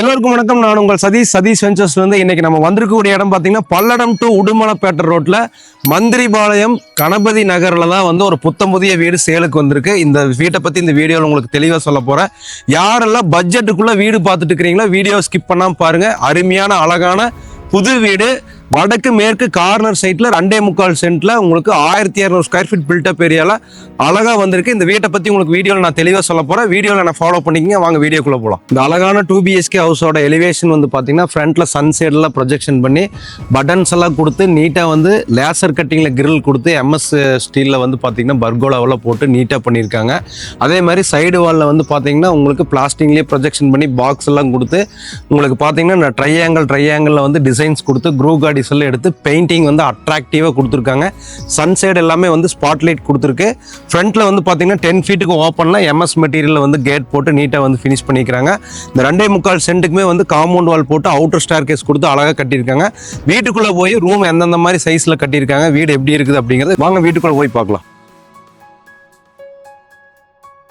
எல்லோருக்கும் வணக்கம். நான் உங்கள் சதீஷ் வெஞ்சர்ஸ்ல இருந்து இன்னைக்கு நம்ம வந்திருக்கக்கூடிய இடம் பார்த்தீங்கன்னா பல்லடம் டு உடுமலைப்பேட்டை ரோட்ல மந்திரிபாளையம் கணபதி நகர்ல தான் வந்து ஒரு புத்தம் புதிய வீடு சேலுக்கு வந்திருக்கு. இந்த வீட்டை பத்தி இந்த வீடியோவில் உங்களுக்கு தெளிவாக சொல்ல போறேன். யாரெல்லாம் பட்ஜெட்டுக்குள்ள வீடு பார்த்துட்டு இருக்கிறீங்களோ வீடியோ ஸ்கிப் பண்ணாம பாருங்க. அருமையான அழகான புது வீடு வடக்கு மேற்கு கார்னர் சைட்ல 2.25 சென்ட்ல உங்களுக்கு 1200 ஸ்கொயர் ஃபீட் பில்டப் ஏரியால அழகா வந்திருக்கு. இந்த வீட்டை பத்தி உங்களுக்கு வீடியோவில் நான் தெளிவாக சொல்ல போறேன். வீடியோவில் நான் ஃபாலோ பண்ணிக்கிங்க. வாங்க வீடியோக்குள்ள போகலாம். இந்த அழகான 2 BHK ஹவுஸோட எலிவேஷன் வந்து பாத்தீங்கன்னா ஃப்ரண்ட்ல சன்சைட்ல ப்ரொஜெக்ஷன் பண்ணி பட்டன்ஸ் எல்லாம் கொடுத்து நீட்டா வந்து லேசர் கட்டிங்ல கிரில் கொடுத்து MS ஸ்டீல்ல வந்து பாத்தீங்கன்னா பர்கோலாவில் போட்டு நீட்டா பண்ணியிருக்காங்க. அதே மாதிரி சைடு வால்ல வந்து பாத்தீங்கன்னா உங்களுக்கு பிளாஸ்டிக்லயே ப்ரொஜெக்ஷன் பண்ணி பாக்ஸ் எல்லாம் கொடுத்து உங்களுக்கு பாத்தீங்கன்னா ட்ரையாங்கிள் வந்து டிசைன்ஸ் கொடுத்து க்ரூ எல்லாம் எடுத்து பெயிண்டிங் வந்து அட்ராக்டிவா கொடுத்துருக்காங்க. சன்சைட் எல்லாமே வந்து ஸ்பாட்லைட் கொடுத்துருக்கு. ஃப்ரண்ட்ல வந்து பாத்தீங்கன்னா 10 ஃபீட்டுக்கு ஓப்பன்ல MS மெட்டீரியல் வந்து கேட் போட்டு நீட்டா வந்து ஃபினிஷ் பண்ணிக்கிறாங்க. இந்த 2.25 சென்ட்டுக்குமே வந்து காம்பவுண்ட் வால் போட்டு அவுட்டர் ஸ்டேர் கேஸ் கொடுத்து அழகா கட்டியிருக்காங்க. வீட்டுக்குள்ள போய் ரூம் எந்தெந்த மாதிரி சைஸ்ல கட்டியிருக்காங்க, வீடு எப்படி இருக்குது அப்படிங்கிறது வாங்க வீட்டுக்குள்ள போய் பார்க்கலாம்.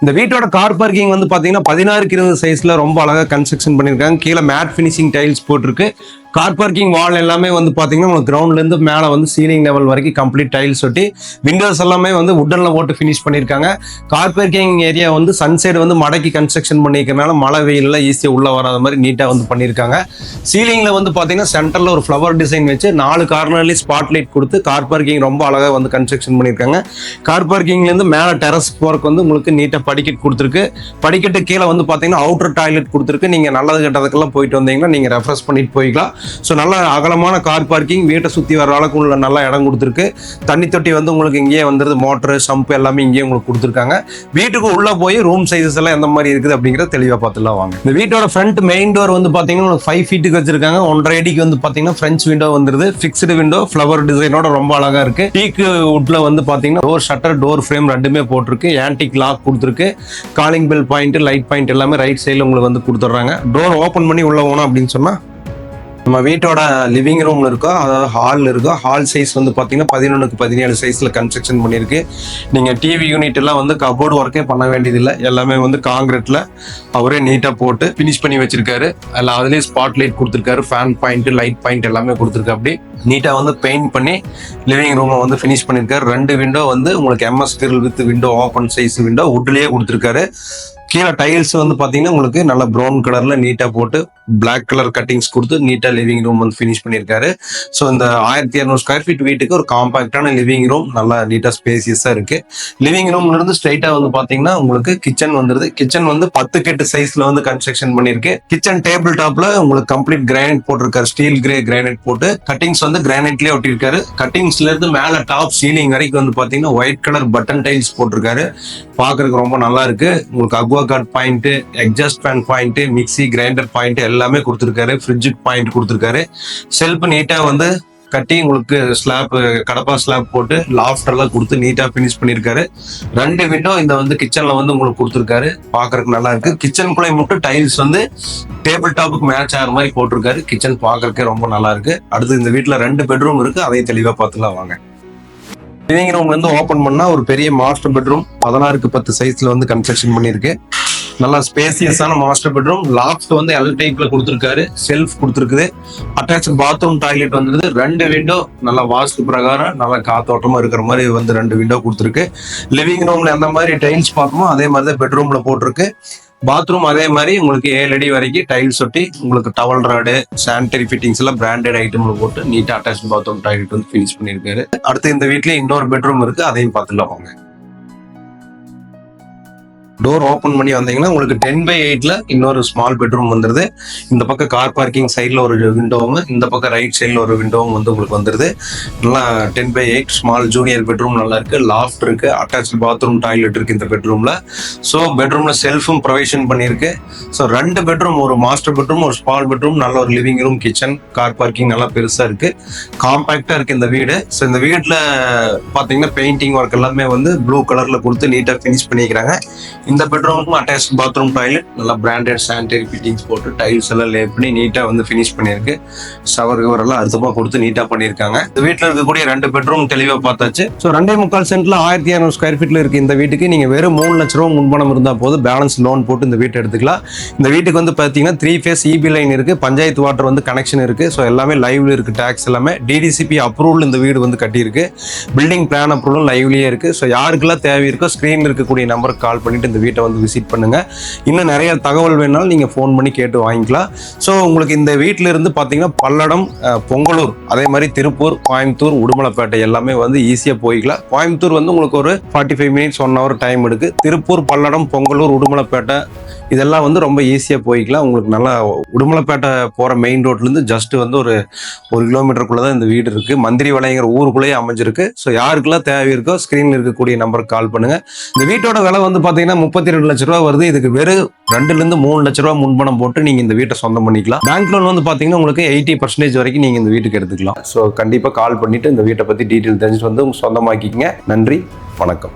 இந்த வீட்டோட கார் பார்க்கிங் வந்து பாத்தீங்கன்னா 16க்கு 20 சைஸ்ல ரொம்ப அழகா கன்ஸ்ட்ரக்ஷன் பண்ணிருக்காங்க. கீழே மேட் ஃபினிஷிங் டைல்ஸ் போட்டிருக்கு. கார் பார்க்கிங் வால் எல்லாமே வந்து பாத்தீங்கன்னா உங்களுக்கு கிரவுண்ட்ல இருந்து மேல வந்து சீலிங் லெவல் வரைக்கும் கம்ப்ளீட் டைல்ஸ் ஒட்டி விண்டோஸ் எல்லாமே வந்து வுட்டன்ல போட்டு ஃபினிஷ் பண்ணிருக்காங்க. கார் பார்க்கிங் ஏரியா வந்து சன்சைடு வந்து மடக்கி கன்ஸ்ட்ரக்ஷன் பண்ணிருக்கனால மழை வெயில்ல ஈஸியா உள்ள வராத மாதிரி நீட்டா வந்து பண்ணிருக்காங்க. சீலிங்ல வந்து பாத்தீங்கன்னா சென்டர்ல ஒரு ஃப்ளவர் டிசைன் வச்சு 4 கார்னர்லயும் ஸ்பாட் லைட் கொடுத்து கார் பார்க்கிங் ரொம்ப அழகா வந்து கன்ஸ்ட்ரக்ஷன் பண்ணிருக்காங்க. கார் பார்க்கிங்ல இருந்து மேல டெரஸ் போறதுக்கு வந்து உங்களுக்கு நீட்டா படிக்கட் கொடுத்துருக்கு. படிக்கட்டு கீழே வந்து பாத்தீங்கன்னா அவுட்டர் டாய்லெட் கொடுத்துருக்கு. நீங்க நல்லது கெட்டதுக்கெல்லாம் போயிட்டு வந்தீங்கன்னா நீங்க ரெஃப்ரெஷ் பண்ணிட்டு போய்க்கலாம். ஸோ நல்ல அகலமான கார் பார்க்கிங், வீட்டை சுற்றி வர அளவுக்கு உள்ள நல்ல இடம் கொடுத்துருக்கு. தண்ணி தொட்டி வந்து உங்களுக்கு இங்கேயே வந்துருது, மோட்டரு சம்பு எல்லாமே இங்கேயே உங்களுக்கு கொடுத்துருக்காங்க. வீட்டுக்கு உள்ள போய் ரூம் சைஸஸ் எல்லாம் எந்த மாதிரி இருக்குது அப்படிங்கிறத தெளிவாக பார்த்துலாம் வாங்க. இந்த வீட்டோட ஃப்ரண்ட் மெயின் டோர் வந்து பார்த்தீங்கன்னா உங்களுக்கு 5 ஃபீட்டுக்கு வச்சிருக்காங்க. 1.5 அடிக்கு வந்து பார்த்தீங்கன்னா ஃப்ரெஞ்ச் விண்டோ வந்துருது. ஃபிக்ஸ்டு விண்டோ ஃப்ளவர் டிசைனோட ரொம்ப அழகா இருக்கு. டீக்கு வுட்ல வந்து பார்த்தீங்கன்னா டோர் ஷட்டர் டோர் ஃப்ரேம் ரெண்டுமே போட்டிருக்கு. ஆன்டிக் லாக் கொடுத்துருக்கு. Calling bell point light point எல்லாமே ரைட் சைடில் உங்களுக்கு வந்து கொடுத்துட்றாங்க. டோர் ஓப்பன் பண்ணி உள்ள போனோம் அப்படின்னு சொன்னா நம்ம வீட்டோட லிவிங் ரூம்ல இருக்கோ, அதாவது ஹால் இருக்கோ, ஹால் சைஸ் வந்து பாத்தீங்கன்னா 11க்கு 17 சைஸ்ல கன்ஸ்ட்ரக்ஷன் பண்ணிருக்கு. நீங்க டிவி யூனிட் எல்லாம் வந்து கபோர்டு ஒர்க்கே பண்ண வேண்டியதில்லை. எல்லாமே வந்து காங்கிரீட்ல அவரே நீட்டா போட்டு பினிஷ் பண்ணி வச்சிருக்காரு. அதுலயே ஸ்பாட் லைட் கொடுத்துருக்காரு. ஃபேன் பாயிண்ட் லைட் பாயிண்ட் எல்லாமே கொடுத்துருக்கு. அப்படி நீட்டா வந்து பெயிண்ட் பண்ணி லிவிங் ரூமை வந்து பினிஷ் பண்ணிருக்காரு. 2 விண்டோ வந்து உங்களுக்கு MS grill with window open size window வுட்லயே கொடுத்துருக்காரு. கீழே டைல்ஸ் வந்து பாத்தீங்கன்னா உங்களுக்கு நல்ல ப்ரௌன் கலர்ல நீட்டா போட்டு பிளாக் கலர் கட்டிங்ஸ் கொடுத்து நீட்டா லிவிங் ரூம் வந்து ஃபினிஷ் பண்ணியிருக்காரு. ஸோ இந்த 1200 ஸ்கொயர் ஃபீட் வீட்டுக்கு ஒரு காம்பாக்டான லிவிங் ரூம் நல்லா நீட்டா ஸ்பேசியஸா இருக்கு. லிவிங் ரூம்ல இருந்து ஸ்ட்ரைட்டா வந்து பாத்தீங்கன்னா உங்களுக்கு கிச்சன் வந்துருது. கிச்சன் வந்து 10க்கு 8 சைஸ்ல வந்து கன்ஸ்ட்ரக்ஷன் பண்ணிருக்கு. கிச்சன் டேபிள் டாப்ல உங்களுக்கு கம்ப்ளீட் கிரானைட் போட்டிருக்காரு. ஸ்டீல் கிரே கிரானைட் போட்டு கட்டிங்ஸ் வந்து கிரானைட்லயே ஒட்டிருக்காரு. கட்டிங்ஸ்ல இருந்து மேல டாப் சீலிங் வரைக்கும் வந்து பாத்தீங்கன்னா ஒயிட் கலர் பட்டன் டைல்ஸ் போட்டிருக்காரு. பாக்குறதுக்கு ரொம்ப நல்லா இருக்கு. உங்களுக்கு Aqua card point, exhaust fan point, mixie grinder point எல்லாமே கொடுத்துருக்காரு. ஃப்ரிட்ஜ் பாயிண்ட் கொடுத்துருக்காரு. செல்ஃப் நீட்டா வந்து கட்டி உங்களுக்கு ஸ்லாப் கடப்பா ஸ்லாப் போட்டு லாஃப்ட் எல்லாம் கொடுத்து நீட்டா பினிஷ் பண்ணிருக்காரு. 2 விண்டோ இந்த வந்து கிச்சன்ல வந்து உங்களுக்கு கொடுத்துருக்காரு. பாக்குறதுக்கு நல்லா இருக்கு. கிச்சனுக்குள்ளே மட்டும் டைல்ஸ் வந்து டேபிள் டாப்புக்கு மேட்ச் ஆகிற மாதிரி போட்டிருக்காரு. கிச்சன் பாக்குறதுக்கே ரொம்ப நல்லா இருக்கு. அடுத்து இந்த வீட்டுல 2 பெட்ரூம் இருக்கு. அதையும் தெளிவா பார்த்துலாம் வாங்க. லிவிங் ரூம்ல இருந்து ஓபன் பண்ணா ஒரு பெரிய மாஸ்டர் பெட்ரூம் 16க்கு 10 சைஸ்ல வந்து கன்ஸ்ட்ரக்ஷன் பண்ணிருக்கு. நல்லா ஸ்பேசியஸான மாஸ்டர் பெட்ரூம். லாஃப்ட் வந்து L டைப்ல கொடுத்துருக்காரு. செல்ஃப் கொடுத்துருக்குது. அட்டாச் பாத்ரூம் டாய்லெட் வந்துருது. 2 விண்டோ நல்லா வாஸ்து பிரகாரம் நல்லா காத்தோட்டமா இருக்கிற மாதிரி வந்து 2 விண்டோ கொடுத்துருக்கு. லிவிங் ரூம்ல எந்த மாதிரி டைல்ஸ் பார்க்கணுமோ அதே மாதிரி தான் பெட்ரூம்ல போட்டிருக்கு. பாத்ரூம் அதே மாதிரி உங்களுக்கு 7 அடி வரைக்கும் டைல்ஸ் ஒட்டி உங்களுக்கு டவல் ராடு சானிட்டரி ஃபிட்டிங்ஸ் எல்லாம் பிராண்டட் ஐட்டம்ல போட்டு நீட்டா அட்டாச் பாத்ரூம் டாய்லெட் வந்து ஃபினிஷ் பண்ணிருக்காரு. அடுத்து இந்த வீட்லயே இன்னொரு பெட்ரூம் இருக்கு. அதையும் பார்த்துலாம் வாங்க. டோர் ஓபன் பண்ணி வந்தீங்கன்னா உங்களுக்கு 10/8ல இன்னொரு ஸ்மால் பெட்ரூம் வந்துருது. இந்த பக்கம் கார் பார்க்கிங் சைட்ல ஒரு விண்டோவும் இந்த பக்கம் ரைட் சைட்ல ஒரு விண்டோவும் வந்து உங்களுக்கு வந்துருது. நல்லா 10/8 ஸ்மால் ஜூனியர் பெட்ரூம் நல்லா இருக்கு. லாஃப்ட் இருக்கு. அட்டாச் பாத்ரூம் டாய்லெட் இருக்கு இந்த பெட்ரூம்ல. ஸோ பெட்ரூம்ல செல்ஃபும் ப்ரொவிஷன் பண்ணிருக்கு. ஸோ 2 பெட்ரூம், ஒரு மாஸ்டர் பெட்ரூம் ஒரு ஸ்மால் பெட்ரூம், நல்ல ஒரு living room, kitchen, car parking நல்லா பெருசா இருக்கு. காம்பாக்டா இருக்கு இந்த வீடு. ஸோ இந்த வீட்டுல பாத்தீங்கன்னா பெயிண்டிங் ஒர்க் எல்லாமே வந்து ப்ளூ கலர்ல கொடுத்து நீட்டா பினிஷ் பண்ணிக்கிறாங்க. இந்த பெட்ரூமுக்கும் அட்டாச் பாத்ரூம் டாய்லெட் நல்லா பிராண்டட் சானிடரி ஃபிட்டிங்ஸ் போட்டு டைல்ஸ் எல்லாம் லே பண்ணி நீட்டா வந்து ஃபினிஷ் பண்ணியிருக்கு. ஷவர் கவர் எல்லாம் அழுத்தமா கொடுத்து நீட்டா பண்ணியிருக்காங்க. இந்த வீட்டில் இருக்கக்கூடிய 2 பெட்ரூம் தெளிவா பார்த்தாச்சு. ஸோ 2.25 சென்ட்ல 1200 ஸ்கொயர் ஃபீட்ல இருக்கு இந்த வீட்டுக்கு நீங்க வெறும் 3 லட்ச ரூபா முன்பணம் இருந்தா போது பேலன்ஸ் லோன் போட்டு இந்த வீட்டை எடுத்துக்கலாம். இந்த வீட்டுக்கு வந்து பாத்தீங்கன்னா 3 ஃபேஸ் இபி லைன் இருக்கு, பஞ்சாயத்து வாட்டர் வந்து கனெக்ஷன் இருக்கு. ஸோ எல்லாமே லைவ்ல இருக்கு, டாக்ஸ் எல்லாமே டிடிசிபி அப்ரூவல் இந்த வீடு வந்து கட்டியிருக்கு. பில்டிங் பிளான் அப்ரூவலும் லைவ்லயே இருக்கு. ஸோ யாருக்கெல்லாம் தேவை இருக்கோ ஸ்கிரீன்ல இருக்கக்கூடிய நம்பருக்கு கால் பண்ணிட்டு இந்த வீட்டை வந்து விசிட் பண்ணுங்க. இன்னும் நிறைய தகவல் வேணாலும் நீங்க ஃபோன் பண்ணி கேட்டு வாங்கிக்கலாம். ஸோ உங்களுக்கு இந்த வீட்டில இருந்து பாத்தீங்கன்னா பல்லடம், பொங்கலூர், அதே மாதிரி திருப்பூர், கோயம்புத்தூர், உடுமலைப்பேட்டை எல்லாமே வந்து ஈஸியா போய்க்கலாம். கோயம்புத்தூர் வந்து உங்களுக்கு ஒரு 45 மினிட்ஸ் 1 hour டைம் எடுக்கு. திருப்பூர், பல்லடம், பொங்கலூர், உடுமலைப்பேட்டை இதெல்லாம் வந்து ரொம்ப ஈஸியா போய்க்கலாம். உங்களுக்கு நல்லா உடுமலைப்பேட்டை போற மெயின் ரோட்ல இருந்து ஜஸ்ட் வந்து ஒரு 1 கிலோமீட்டருக்குள்ளதான் இந்த வீடு இருக்கு. மந்திரி வளையங்கிற ஊருக்குள்ளேயே அமைஞ்சிருக்கு. ஸோ யாருக்கெல்லாம் தேவை இருக்கோ ஸ்கிரீன்ல இருக்கக்கூடிய நம்பருக்கு கால் பண்ணுங்க. இந்த வீட்டோட விலை வந்து பாத்தீங்கன்னா 32 லட்ச ரூபா வருது. இதுக்கு வெறும் 2 to 3 லட்ச ரூபா முன்பணம் போட்டு நீங்க இந்த வீட்டை சொந்தம் பண்ணிக்கலாம். பேங்க் லோன் வந்து பாத்தீங்கன்னா உங்களுக்கு 80% வரைக்கும் நீங்க இந்த வீட்டுக்கு எடுத்துக்கலாம். ஸோ கண்டிப்பா கால் பண்ணிட்டு இந்த வீட்டை பத்தி டீட்டெயில் தெரிஞ்சுட்டு வந்து சொந்தமாக்கிக்கங்க. நன்றி, வணக்கம்.